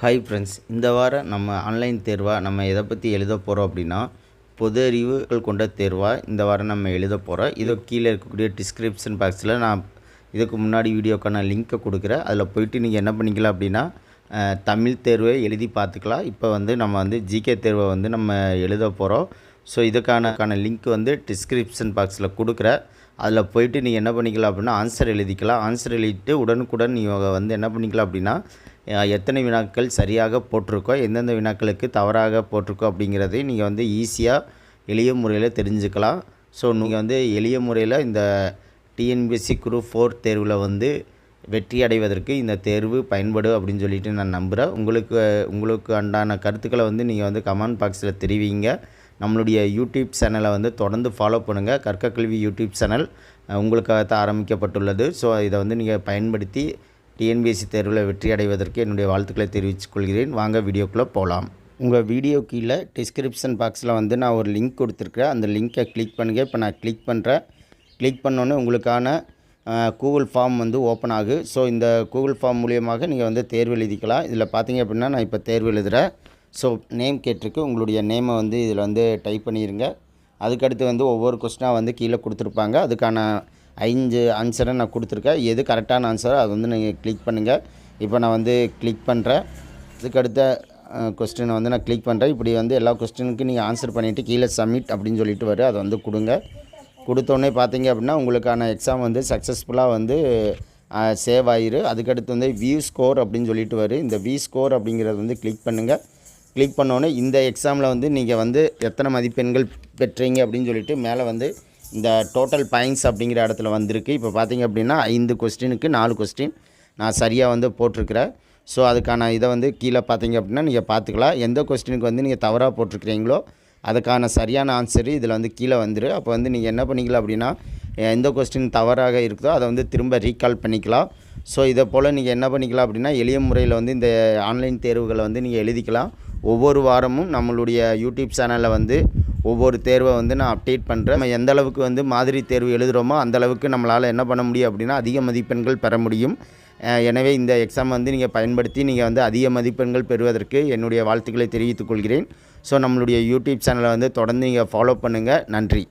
Hi friends, இந்த வாரம் நம்ம ஆன்லைன் தேர்வாக நம்ம எதை பற்றி எழுத போகிறோம் அப்படின்னா, பொது அறிவுகள் கொண்ட தேர்வாக இந்த வாரம் நம்ம எழுத போகிறோம். இது கீழே இருக்கக்கூடிய டிஸ்கிரிப்ஷன் பாக்ஸில் நான் இதுக்கு முன்னாடி வீடியோக்கான லிங்க்கை கொடுக்குறேன். அதில் போயிட்டு நீங்கள் என்ன பண்ணிக்கலாம் அப்படின்னா, தமிழ் தேர்வை எழுதி பார்த்துக்கலாம். இப்போ நம்ம ஜிகே தேர்வை நம்ம எழுத போகிறோம். ஸோ இதுக்கான லிங்க் டிஸ்கிரிப்ஷன் பாக்ஸில் கொடுக்குறேன். அதில் போயிட்டு நீங்கள் என்ன பண்ணிக்கலாம் அப்படின்னா, ஆன்சர் எழுதிக்கலாம். ஆன்சர் எழுதிட்டு உடனுக்குடன் நீங்கள் என்ன பண்ணிக்கலாம் அப்படின்னா, எத்தனை வினாக்கள் சரியாக போட்டிருக்கோ, எந்தெந்த வினாக்களுக்கு தவறாக போட்டிருக்கோ அப்படிங்கிறதை நீங்கள் ஈஸியாக எளிய முறையில் தெரிஞ்சுக்கலாம். ஸோ நீங்கள் எளிய முறையில் இந்த டிஎன்பிஎஸ்சி குரூப் 4 தேர்வில் வெற்றி அடைவதற்கு இந்த தேர்வு பயன்படும் அப்படின்னு சொல்லிட்டு நான் நம்புகிறேன். உங்களுக்கு உண்டான கருத்துக்களை நீங்கள் கமெண்ட் பாக்ஸில் தெரிவிங்க. நம்மளுடைய யூடியூப் சேனலை தொடர்ந்து ஃபாலோ பண்ணுங்கள். கற்க கல்வி யூடியூப் சேனல் உங்களுக்காகத்தான் ஆரம்பிக்கப்பட்டுள்ளது. ஸோ இதை நீங்கள் பயன்படுத்தி டிஎன்பிஎஸ்சி தேர்வில் வெற்றி அடைவதற்கு என்னுடைய வாழ்த்துக்களை தெரிவித்துக் கொள்கிறேன். வாங்க வீடியோக்குள்ளே போகலாம். உங்கள் வீடியோ கீழே டிஸ்கிரிப்ஷன் பாக்ஸில் நான் ஒரு லிங்க் கொடுத்துருக்குறேன். அந்த லிங்க்கை கிளிக் பண்ணுங்கள். இப்போ நான் கிளிக் பண்ணுறேன். கிளிக் பண்ணோன்னே உங்களுக்கான கூகுள் ஃபார்ம் ஓப்பன் ஆகும். ஸோ இந்த கூகுள் ஃபார்ம் மூலியமாக நீங்கள் தேர்வு எழுதிக்கலாம். இதில் பார்த்தீங்க அப்படின்னா நான் இப்போ தேர்வு எழுதுகிறேன். ஸோ நேம் கேட்டிருக்கு. உங்களுடைய நேமை இதில் டைப் பண்ணிடுங்க. அதுக்கடுத்து ஒவ்வொரு கொஸ்டினாக கீழே கொடுத்துருப்பாங்க. அதுக்கான 5 ஆன்சரை நான் கொடுத்துருக்கேன். எது கரெக்டான ஆன்சரோ அது நீங்கள் கிளிக் பண்ணுங்கள். இப்போ நான் கிளிக் பண்ணுறேன். இதுக்கடுத்த கொஸ்டினை நான் கிளிக் பண்ணுறேன். இப்படி எல்லா கொஸ்டினுக்கும் நீங்கள் ஆன்சர் பண்ணிவிட்டு கீழே சப்மிட் அப்படின்னு சொல்லிட்டு வரும். அதை கொடுங்க. கொடுத்தோடனே பார்த்தீங்க அப்படின்னா உங்களுக்கான எக்ஸாம் சக்ஸஸ்ஃபுல்லாக சேவ் ஆயிரு. அதுக்கடுத்து வியூ ஸ்கோர் அப்படின்னு சொல்லிட்டு வரும். இந்த வியூ ஸ்கோர் அப்படிங்கிறது கிளிக் பண்ணுங்கள். கிளிக் பண்ணோன்னே இந்த எக்ஸாமில் நீங்கள் எத்தனை மதிப்பெண்கள் பெற்றீங்க அப்படின்னு சொல்லிட்டு மேலே இந்த டோட்டல் பாயிண்ட்ஸ் அப்படிங்கிற இடத்துல வந்திருக்கு. இப்போ பார்த்தீங்க அப்படின்னா 5 கொஸ்டினுக்கு 4 கொஸ்டின் நான் சரியாக போட்டிருக்கிறேன். ஸோ அதுக்கான இதை கீழே பார்த்தீங்க அப்படின்னா நீங்கள் பார்த்துக்கலாம். எந்த கொஸ்டினுக்கு நீங்கள் தவறாக போட்டிருக்கிறீங்களோ அதுக்கான சரியான ஆன்சரு இதில் கீழே வந்துடும். அப்போ நீங்கள் என்ன பண்ணிக்கலாம் அப்படின்னா, எந்த கொஸ்டின் தவறாக இருக்குதோ அதை திரும்ப ரீகால் பண்ணிக்கலாம். ஸோ இதை போல் நீங்கள் என்ன பண்ணிக்கலாம் அப்படின்னா, எளிய முறையில் இந்த ஆன்லைன் தேர்வுகளை நீங்கள் எழுதிக்கலாம். ஒவ்வொரு வாரமும் நம்மளுடைய யூடியூப் சேனலில் ஒவ்வொரு தேர்வை நான் அப்டேட் பண்ணுறேன். நம்ம எந்த அளவுக்கு மாதிரி தேர்வு எழுதுகிறோமோ அந்தளவுக்கு நம்மளால் என்ன பண்ண முடியும் அப்படின்னா, அதிக மதிப்பெண்கள் பெற முடியும். எனவே இந்த எக்ஸாம் நீங்கள் பயன்படுத்தி நீங்கள் அதிக மதிப்பெண்கள் பெறுவதற்கு என்னுடைய வாழ்த்துக்களை தெரிவித்துக் கொள்கிறேன். ஸோ நம்மளுடைய யூடியூப் சேனலை தொடர்ந்து நீங்கள் ஃபாலோ பண்ணுங்கள். நன்றி.